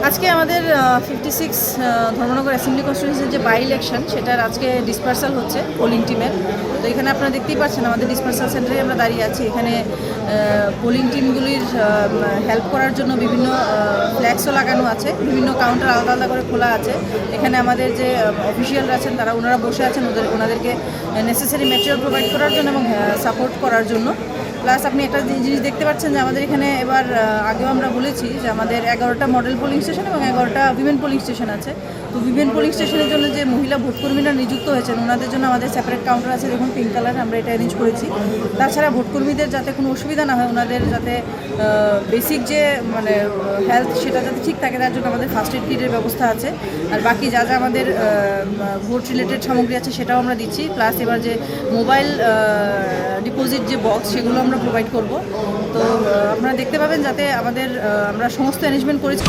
আজকে আমাদের 56 ধর্মনগর অ্যাসেম্বলি কনস্টিটিউয়েন্সির যে বাই ইলেকশন সেটার আজকে ডিসপার্সাল হচ্ছে পোলিং টিমের। তো এখানে আপনারা দেখতেই পাচ্ছেন আমাদের ডিসপার্সাল সেন্টারে আমরা দাঁড়িয়ে আছি। এখানে পোলিং টিমগুলির হেল্প করার জন্য বিভিন্ন ফ্ল্যাক্সও লাগানো আছে, বিভিন্ন কাউন্টার আলাদা আলাদা করে খোলা আছে। এখানে আমাদের যে অফিসিয়ালরা আছেন তারা ওনারা বসে আছেন ওনাদেরকে নেসেসারি ম্যাটেরিয়াল প্রোভাইড করার জন্য এবং সাপোর্ট করার জন্য। প্লাস আপনি একটা জিনিস দেখতে পাচ্ছেন যে আমাদের এখানে এবার আগেও আমরা বলেছি যে আমাদের 11টা মডেল পোলিং স্টেশন এবং 11টা উইমেন পোলিং স্টেশন আছে। তো উইমেন পোলিং স্টেশনের জন্য যে মহিলা ভোটকর্মীরা নিযুক্ত হয়েছেন ওনাদের জন্য আমাদের সেপারেট কাউন্টার আছে, দেখুন পিঙ্ক কালার, আমরা এটা অ্যারেঞ্জ করেছি। তাছাড়া ভোটকর্মীদের যাতে কোনো অসুবিধা না হয়, ওনাদের যাতে বেসিক যে হেলথ সেটা যাতে ঠিক থাকে তার জন্য আমাদের ফার্স্ট এড কিটের ব্যবস্থা আছে। আর বাকি যা যা আমাদের ভোট রিলেটেড সামগ্রী আছে সেটাও আমরা দিচ্ছি। প্লাস এবার যে মোবাইল ডিপোজিট যে বক্স সেগুলো আমরা প্রোভাইড করব। তো আপনারা দেখতে পাবেন যাতে আমরা সমস্ত অ্যারেঞ্জমেন্ট করেছি।